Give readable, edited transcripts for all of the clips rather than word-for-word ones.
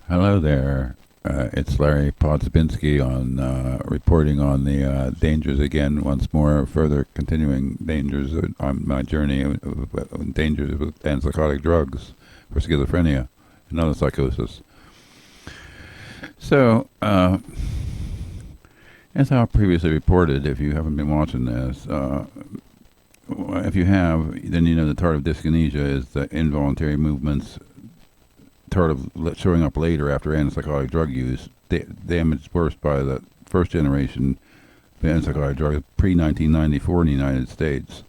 Hello there. It's Larry Podsabinski on reporting on the dangers again, once more, further continuing dangers on my journey of dangers with antipsychotic drugs for schizophrenia and other psychosis. So, as I previously reported, if you haven't been watching this, if you have, then you know the tardive dyskinesia is the involuntary movements showing up later after antipsychotic drug use, damaged worse by the first generation antipsychotic drugs pre-1994 in the United States.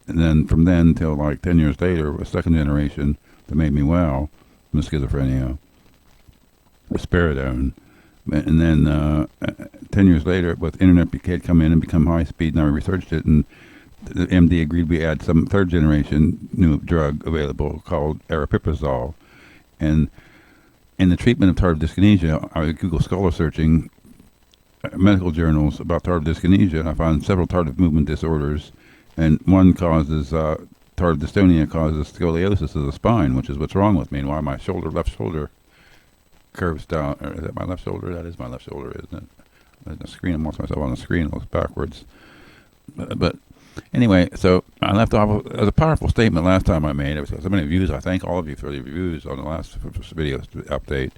And then from then till like 10 years later, a second generation that made me well from schizophrenia, risperidone. And then 10 years later, with internet had come in and become high speed, and I researched it, and the MD agreed we add some third generation new drug available called aripiprazole. And in the treatment of tardive dyskinesia, I Google scholar searching medical journals about tardive dyskinesia, and I found several tardive movement disorders, and one causes tardive dystonia causes scoliosis of the spine, which is what's wrong with me, and why my left shoulder, curves down. Or is that my left shoulder? That is my left shoulder, isn't it? The screen, I'm watching myself on the screen, it looks backwards. But anyway, so I left off. It was a powerful statement last time I made. It was so many views. I thank all of you for the reviews on the last video update,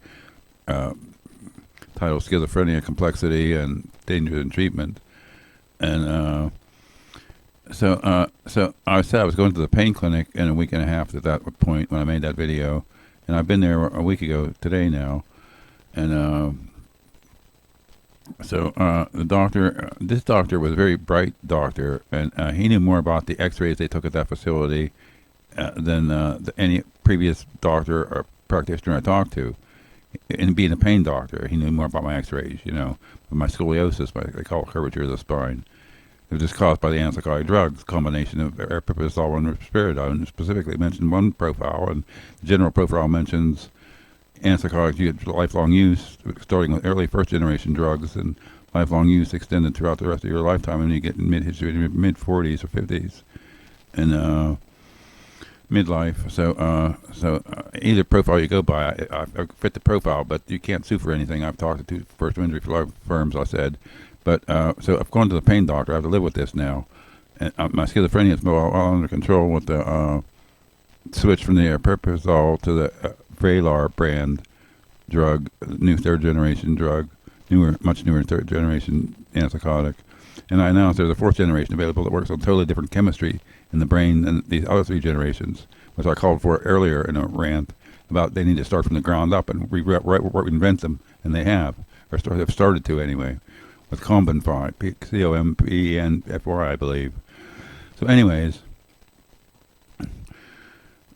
titled "Schizophrenia: Complexity and Dangers in Treatment." And so I said I was going to the pain clinic in a week and a half at that point when I made that video, and I've been there a week ago today now, and. So the doctor, this doctor was a very bright doctor, and he knew more about the X-rays they took at that facility than any previous doctor or practitioner I talked to. And being a pain doctor, he knew more about my X-rays. My scoliosis, they call it curvature of the spine. It was just caused by the antipsychotic drugs, combination of aripiprazole and risperidone. Specifically mentioned one profile, and the general profile mentions antipsychotics, lifelong use, starting with early first-generation drugs, and lifelong use extended throughout the rest of your lifetime, and you get mid-40s or 50s, and midlife. So either profile you go by, I fit the profile, but you can't sue for anything. I've talked to two personal injury firms, I said. But so I've gone to the pain doctor. I have to live with this now. And my schizophrenia is all under control with the switch from the aripiprazole to the Vraylar brand drug, new third generation drug, much newer third generation antipsychotic. And I announced there's a fourth generation available that works on totally different chemistry in the brain than these other three generations, which I called for earlier in a rant about they need to start from the ground up and reinvent them, and they have, or have started to anyway, with Combenfy, Combenfy, I believe. So anyways,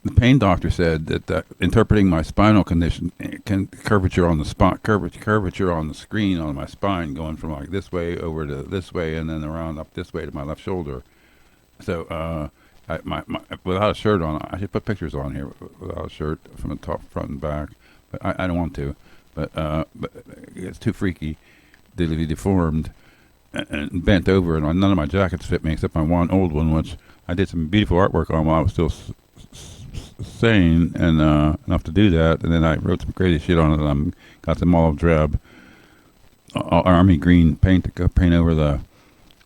the pain doctor said that interpreting my spinal condition, curvature on the curvature on the screen on my spine, going from like this way over to this way, and then around up this way to my left shoulder. So my without a shirt on, I should put pictures on here without a shirt from the top, front, and back, but I don't want to. But it's too freaky, to be deformed and bent over, and none of my jackets fit me except my one old one, which I did some beautiful artwork on while I was still sane and enough to do that, and then I wrote some crazy shit on it, and got some olive drab army green paint to paint over the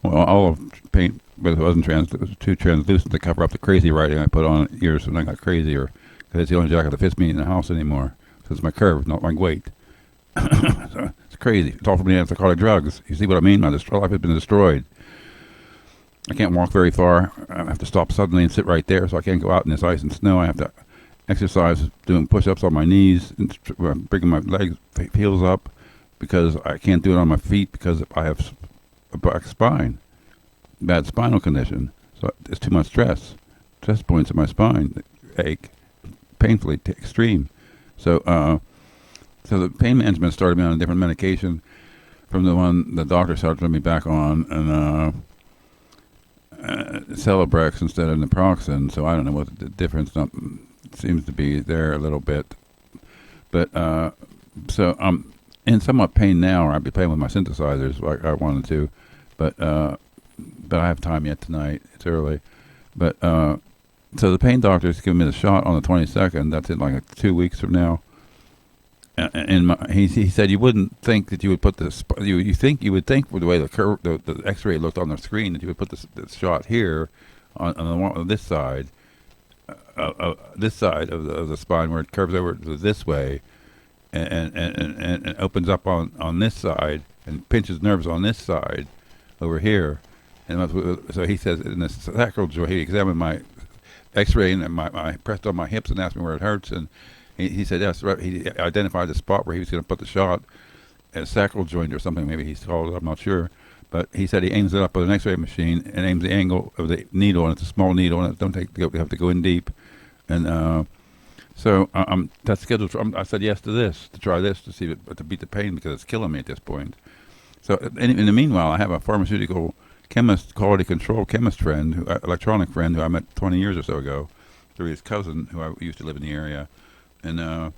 olive paint, but it wasn't it was too translucent to cover up the crazy writing I put on ears when I got crazier, because it's the only jacket that fits me in the house anymore, so it's my curve, not my weight. So it's crazy. It's all from the antipsychotic drugs. You see what I mean? My life has been destroyed. I can't walk very far. I have to stop suddenly and sit right there, so I can't go out in this ice and snow. I have to exercise, doing push-ups on my knees, and bringing my legs, heels up, because I can't do it on my feet because I have a back spine, bad spinal condition. So it's too much stress. Stress points in my spine ache painfully extreme. So the pain management started me on a different medication from the one the doctor started putting me back on, and Celebrex instead of naproxen. So I don't know what the difference seems to be there a little bit. But so I'm in somewhat pain now, or I'd be playing with my synthesizers like I wanted to, but I have time yet tonight. It's early. But so the pain doctor's giving me the shot on the 22nd. That's in like 2 weeks from now. He said you wouldn't think that you would put this. You would think with the way the X-ray looked on the screen that you would put this shot here on this side of the spine where it curves over to this way and opens up on this side and pinches nerves on this side over here. And so he says in the sacral joint, he examined my X-ray and I pressed on my hips and asked me where it hurts, and he said yes. Right. He identified the spot where he was going to put the shot, a sacral joint or something. Maybe he's called it. I'm not sure. But he said he aims it up with an X-ray machine and aims the angle of the needle, and it's a small needle, and you have to go in deep. And so that's scheduled for. I said yes to try this to see to beat the pain because it's killing me at this point. So in the meanwhile, I have a pharmaceutical chemist, quality control chemist friend, electronic friend who I met 20 years or so ago through his cousin who I used to live in the area. And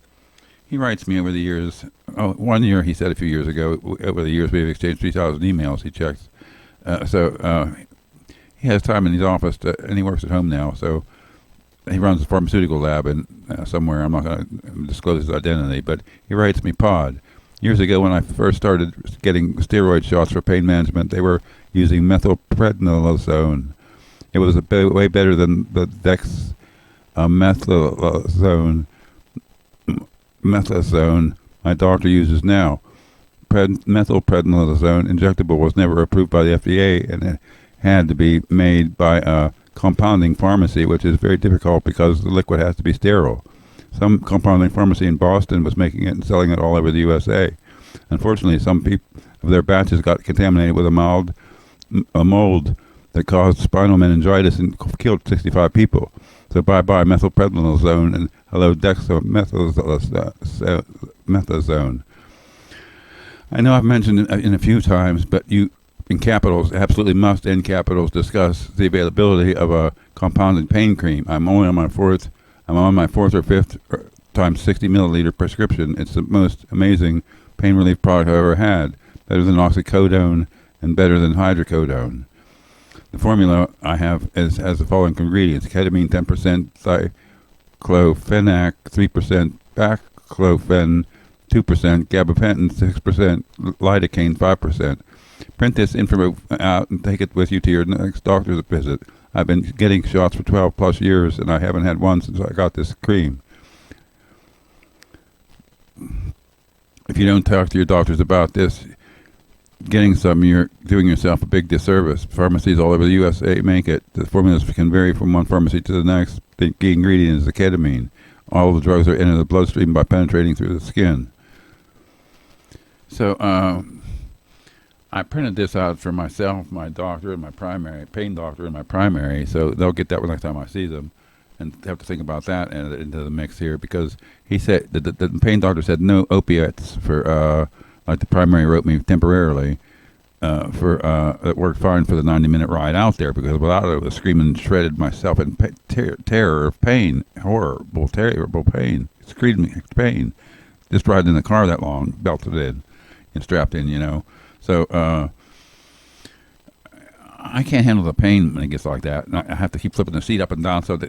he writes me over the years. Oh, 1 year, he said a few years ago, over the years we've exchanged 3,000 emails he checks. So he has time in his office, and he works at home now. So he runs a pharmaceutical lab in somewhere. I'm not going to disclose his identity, but he writes me, Pod. Years ago when I first started getting steroid shots for pain management, they were using methylprednisolone. It was way better than the dexamethasone my doctor uses now. Methylprednisolone injectable was never approved by the FDA, and it had to be made by a compounding pharmacy, which is very difficult because the liquid has to be sterile. Some compounding pharmacy in Boston was making it and selling it all over the USA. Unfortunately, some of their batches got contaminated with a mold that caused spinal meningitis and killed 65 people. So bye-bye methylprednisolone and hello dexamethasone. I know I've mentioned it in a few times, but you, in capitals, absolutely must, in capitals, discuss the availability of a compounded pain cream. I'm on my fourth or fifth times 60 milliliter prescription. It's the most amazing pain relief product I've ever had. Better than oxycodone and better than hydrocodone. The formula I have has the following ingredients: ketamine 10%, cyclophenac 3%, baclofen 2%, gabapentin 6%, lidocaine 5%. Print this info out and take it with you to your next doctor's visit. I've been getting shots for 12 plus years, and I haven't had one since I got this cream. If you don't talk to your doctors about this, getting some, you're doing yourself a big disservice. Pharmacies all over the USA make it. The formulas can vary from one pharmacy to the next. The key ingredient is the ketamine. All the drugs are in the bloodstream by penetrating through the skin. So I printed this out for myself, my doctor, and my primary pain doctor, and my primary. So they'll get that next time I see them, and have to think about that into the mix here, because he said the pain doctor said no opiates for like the primary wrote me temporarily it worked fine for the 90-minute ride out there, because without it, I was screaming and shredded myself in terror of pain, terrible pain, screaming pain. Just riding in the car that long, belted in and strapped in, So I can't handle the pain when it gets like that. And I have to keep flipping the seat up and down. So the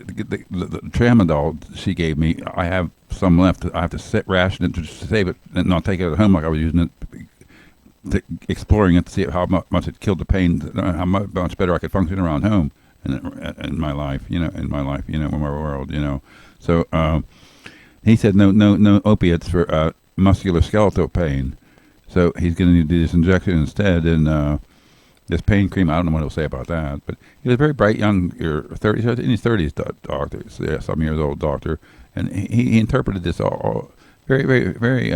tramadol she gave me, I have some left. I have to ration it to save it and not take it at home like I was using it, exploring it to see how much it killed the pain, how much better I could function around home in my life, in my world, So he said no opiates for musculoskeletal pain. So he's going to do this injection instead, and this pain cream. I don't know what he'll say about that, but he was a very bright young, in his 30s doctor, some years old doctor, and he interpreted this all very, very, very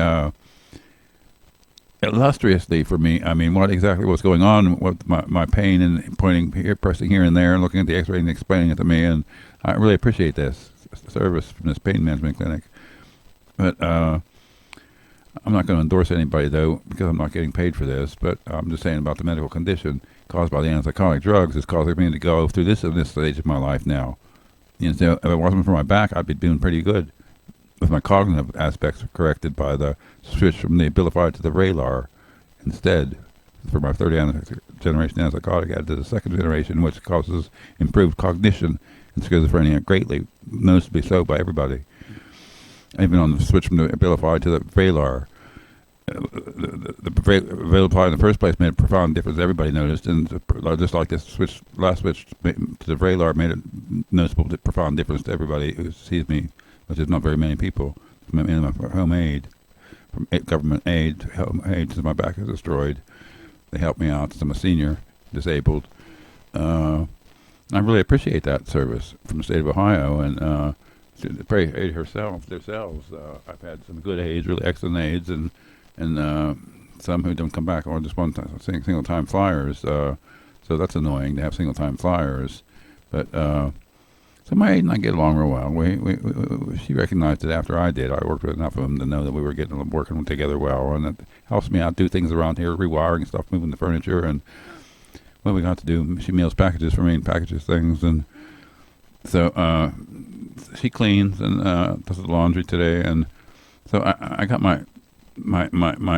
illustriously for me. I mean, what exactly was going on with my pain, and pointing here, pressing here and there, and looking at the X-ray and explaining it to me, and I really appreciate this service from this pain management clinic. But I'm not going to endorse anybody, though, because I'm not getting paid for this, but I'm just saying about the medical condition caused by the antipsychotic drugs is causing me to go through this stage of my life now. So if it wasn't for my back, I'd be doing pretty good with my cognitive aspects corrected by the switch from the Abilify to the Vraylar instead. For my third generation antipsychotic, added to the second generation, which causes improved cognition and schizophrenia greatly, noticeably so by everybody. Even on the switch from the Abilify to the Valar. The Abilify in the first place made a profound difference. Everybody noticed, and just like this last switch to the Valar made a noticeable, profound difference to everybody who sees me, which is not very many people. In my home aid, from government aid, home aid, since my back is destroyed, they helped me out. Since I'm a senior, disabled. I really appreciate that service from the state of Ohio, and to pray aid themselves. I've had some good aides, really excellent aides, and some who don't come back or just one time, single time flyers. So that's annoying to have single time flyers. But so my aide and I get along real well. She recognized it after I did. I worked with enough of them to know that we were working together well, and it helps me out do things around here, rewiring stuff, moving the furniture, and what we got to do. She mails packages for me and packages things, and so she cleans and does the laundry today, and so I got my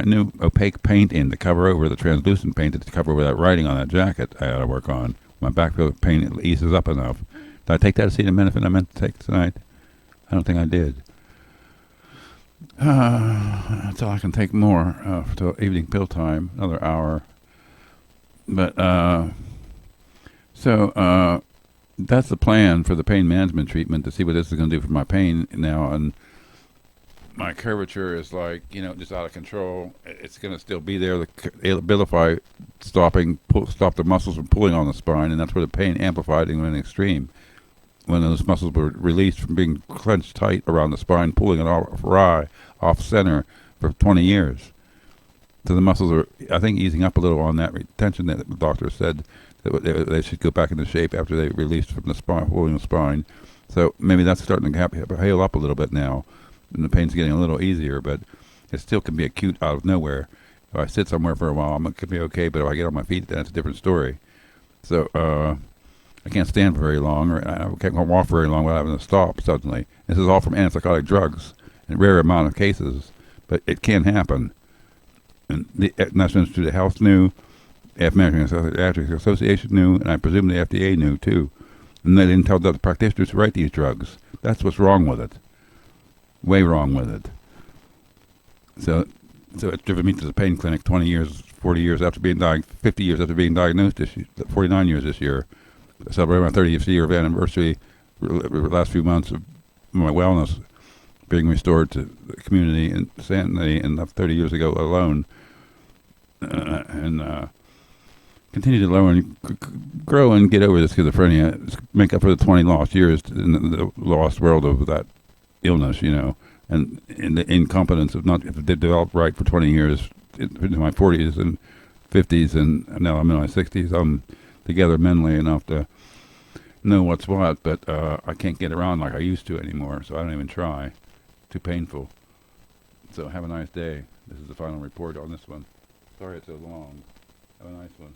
new opaque paint in to cover over the translucent paint to cover over that writing on that jacket I had to work on. My backfill paint eases up enough. Did I take that acetaminophen I meant to take tonight? I don't think I did. Until I can take more until evening pill time, another hour. But so that's the plan for the pain management treatment, to see what this is going to do for my pain now. And my curvature is just out of control. It's going to still be there. The Abilify stop the muscles from pulling on the spine, and that's where the pain amplified in an extreme. When those muscles were released from being clenched tight around the spine, pulling it off center for 20 years. So the muscles are, I think, easing up a little on that retention that the doctor said that they should go back into shape after they released from the spine, pulling the spine. So maybe that's starting to heal up a little bit now. And the pain's getting a little easier, but it still can be acute out of nowhere. If I sit somewhere for a while, it could be okay, but if I get on my feet, then it's a different story. So I can't stand for very long, or I can't walk very long without having to stop suddenly. This is all from antipsychotic drugs, in a rare amount of cases, but it can happen. And the National Institute of Health knew, the American Psychiatric Association knew, and I presume the FDA knew too. And they didn't tell the practitioners to write these drugs. That's what's wrong with it. Way wrong with it. So it's driven me to the pain clinic 20 years, 40 years after being 50 years after being diagnosed, 49 years this year. Celebrating my 30th year of anniversary, last few months of my wellness being restored to the community and sanity, and 30 years ago alone, and continue to learn, grow, and get over the schizophrenia, make up for the 20 lost years in the lost world of that illness, and in the incompetence of not if it did develop right for 20 years into my 40s and 50s, and now I'm in my 60s. I'm together mentally enough to know what's what, but I can't get around like I used to anymore, so I don't even try. Too painful. So have a nice day. This is the final report on this one. Sorry it's so long. Have a nice one.